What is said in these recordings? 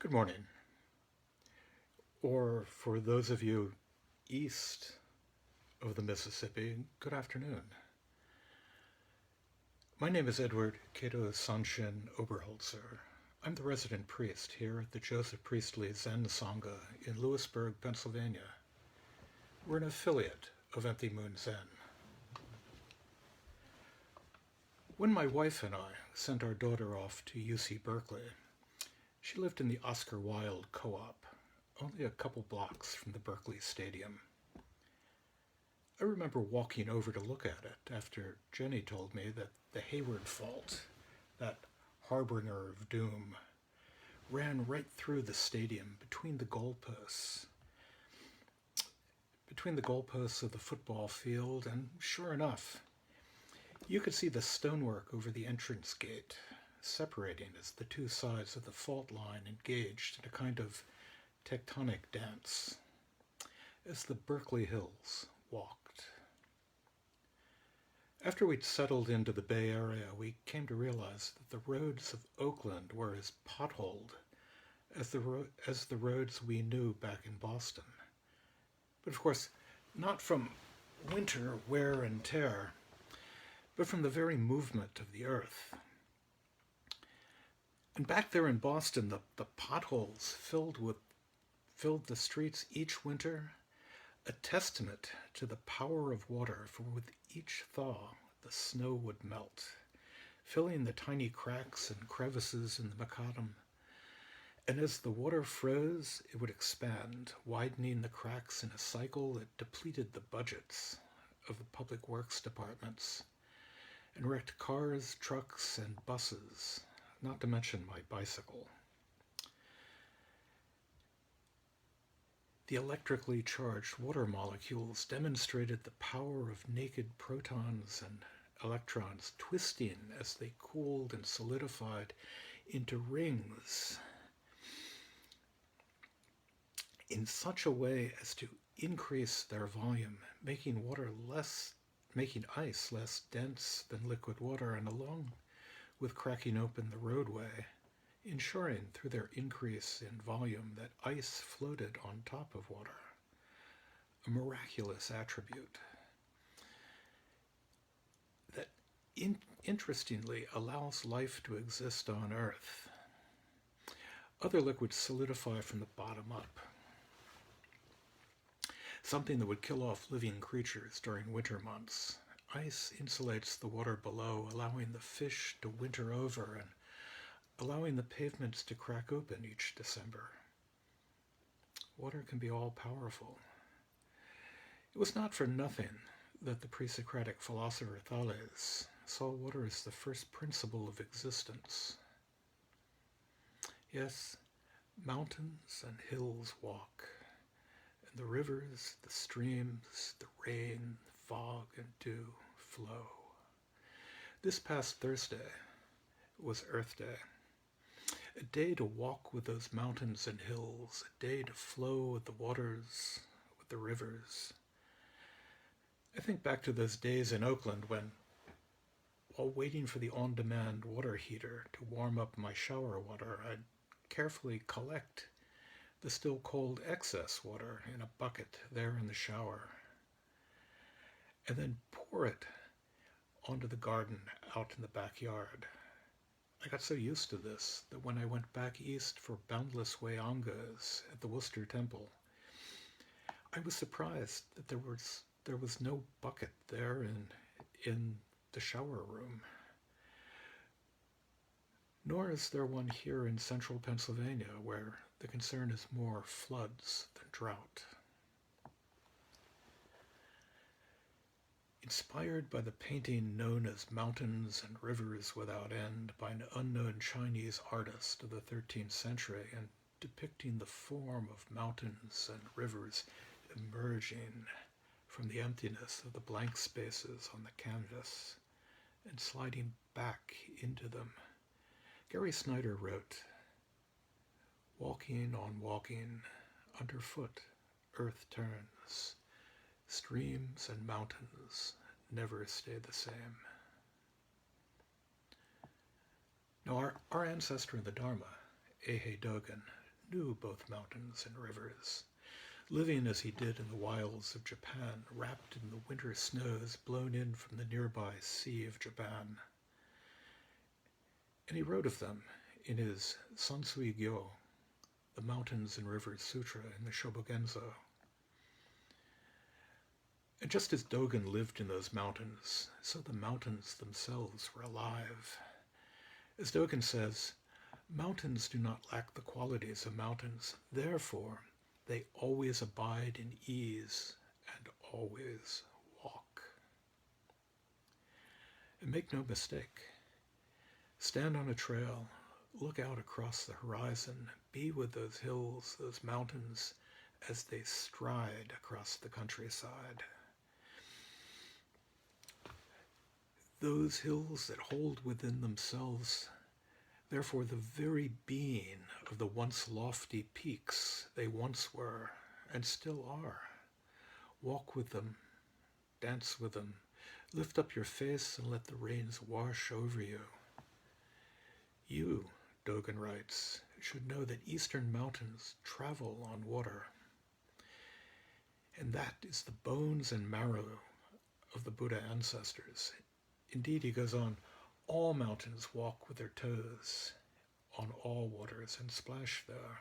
Good morning. Or for those of you east of the Mississippi, good afternoon. My name is Edward Cato Sanshin Oberholtzer. I'm the resident priest here at the Joseph Priestley Zen Sangha in Lewisburg, Pennsylvania. We're an affiliate of Empty Moon Zen. When my wife and I sent our daughter off to UC Berkeley, she lived in the Oscar Wilde Co-op, only a couple blocks from the Berkeley Stadium. I remember walking over to look at it after Jenny told me that the Hayward Fault, that harbinger of doom, ran right through the stadium between the goalposts of the football field, and sure enough, you could see the stonework over the entrance gate, separating as the two sides of the fault line engaged in a kind of tectonic dance as the Berkeley Hills walked. After we'd settled into the Bay Area, we came to realize that the roads of Oakland were as potholed as the roads we knew back in Boston. But of course, not from winter wear and tear, but from the very movement of the earth. And back there in Boston, the potholes filled the streets each winter, a testament to the power of water, for with each thaw the snow would melt, filling the tiny cracks and crevices in the macadam. And as the water froze, it would expand, widening the cracks in a cycle that depleted the budgets of the public works departments and wrecked cars, trucks, and buses, not to mention my bicycle. The electrically charged water molecules demonstrated the power of naked protons and electrons twisting as they cooled and solidified into rings in such a way as to increase their volume, making ice less dense than liquid water, and along with cracking open the roadway, ensuring through their increase in volume that ice floated on top of water, a miraculous attribute that interestingly allows life to exist on Earth. Other liquids solidify from the bottom up, something that would kill off living creatures during winter months. Ice insulates the water below, allowing the fish to winter over and allowing the pavements to crack open each December. Water can be all-powerful. It was not for nothing that the pre-Socratic philosopher Thales saw water as the first principle of existence. Yes, mountains and hills walk, and the rivers, the streams, the rain, fog, and dew flow. This past Thursday was Earth Day, a day to walk with those mountains and hills, a day to flow with the waters, with the rivers. I think back to those days in Oakland when, while waiting for the on-demand water heater to warm up my shower water, I'd carefully collect the still cold excess water in a bucket there in the shower, and then pour it onto the garden out in the backyard. I got so used to this that when I went back east for boundless Wayangas at the Worcester Temple, I was surprised that there was no bucket there in the shower room. Nor is there one here in central Pennsylvania, where the concern is more floods than drought. Inspired by the painting known as Mountains and Rivers Without End by an unknown Chinese artist of the 13th century, and depicting the form of mountains and rivers emerging from the emptiness of the blank spaces on the canvas and sliding back into them, Gary Snyder wrote, "Walking on walking, underfoot, earth turns. Streams and mountains never stay the same." Now our ancestor in the Dharma, Ehe Dogen, knew both mountains and rivers, living as he did in the wilds of Japan, wrapped in the winter snows blown in from the nearby Sea of Japan. And he wrote of them in his Sansui-gyo, the Mountains and Rivers Sutra in the Shobogenzo. And just as Dogen lived in those mountains, so the mountains themselves were alive. As Dogen says, mountains do not lack the qualities of mountains, therefore they always abide in ease and always walk. And make no mistake, stand on a trail, look out across the horizon, be with those hills, those mountains, as they stride across the countryside. Those hills that hold within themselves, therefore, the very being of the once lofty peaks they once were and still are. Walk with them, dance with them, lift up your face and let the rains wash over you. You, Dogen writes, should know that eastern mountains travel on water. And that is the bones and marrow of the Buddha ancestors. Indeed, he goes on, all mountains walk with their toes on all waters and splash there.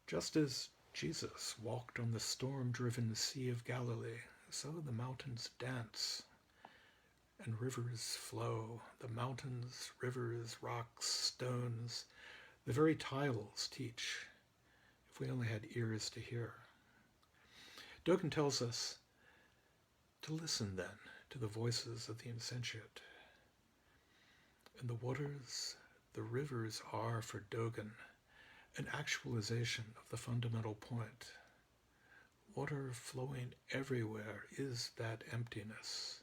Just as Jesus walked on the storm-driven Sea of Galilee, so the mountains dance and rivers flow. The mountains, rivers, rocks, stones, the very tiles teach, if we only had ears to hear. Dogen tells us to listen then to the voices of the insentient. And the waters, the rivers are, for Dogen, an actualization of the fundamental point. Water flowing everywhere is that emptiness.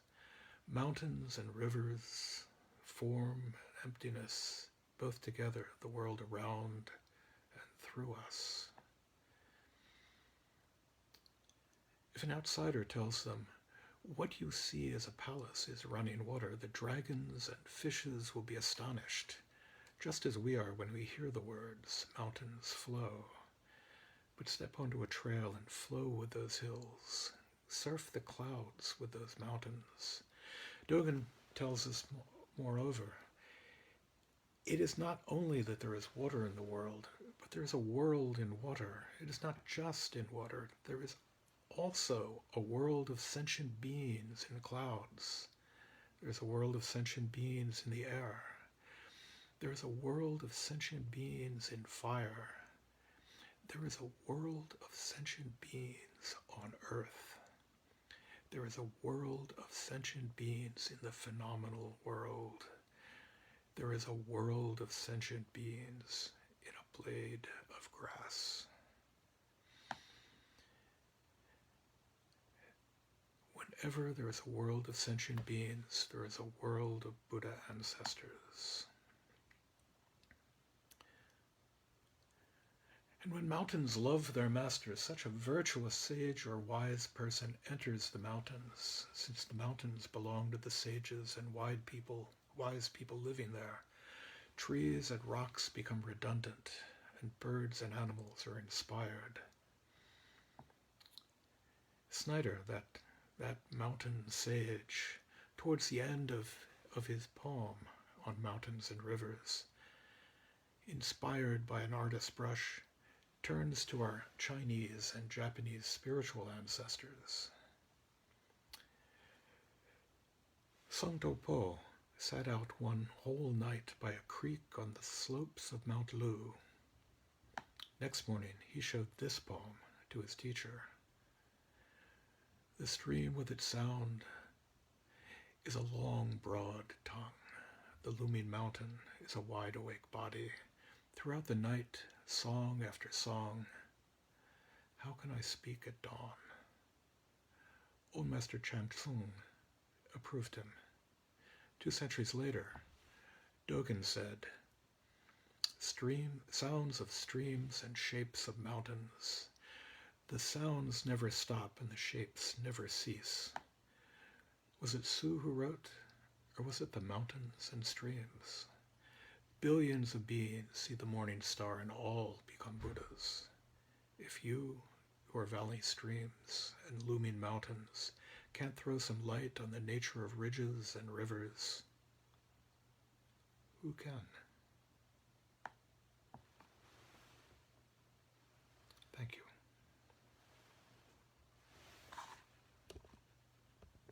Mountains and rivers form emptiness, both together, the world around and through us. If an outsider tells them, what you see as a palace is running water, the dragons and fishes will be astonished, just as we are when we hear the words, mountains flow. But step onto a trail and flow with those hills. Surf the clouds with those mountains. Dogen tells us, moreover, it is not only that there is water in the world, but there is a world in water. It is not just in water. There is also a world of sentient beings in clouds. There's a world of sentient beings in the air. There is a world of sentient beings in fire. There is a world of sentient beings on earth. There is a world of sentient beings in the phenomenal world. There is a world of sentient beings in a blade of grass. Whenever there is a world of sentient beings, there is a world of Buddha ancestors. And when mountains love their masters, such a virtuous sage or wise person enters the mountains, since the mountains belong to the sages and wise people living there. Trees and rocks become redundant, and birds and animals are inspired. Snyder, that mountain sage, towards the end of his poem on mountains and rivers, inspired by an artist's brush, turns to our Chinese and Japanese spiritual ancestors. Song Po sat out one whole night by a creek on the slopes of Mount Lu. Next morning he showed this poem to his teacher. The stream with its sound is a long, broad tongue. The looming mountain is a wide-awake body. Throughout the night, song after song, how can I speak at dawn? Old Master Chan Tsung approved him. 2 centuries later, Dogen said, sounds of streams and shapes of mountains. The sounds never stop and the shapes never cease. Was it Su who wrote, or was it the mountains and streams? Billions of beings see the morning star and all become Buddhas. If you, who are valley streams and looming mountains, can't throw some light on the nature of ridges and rivers, who can?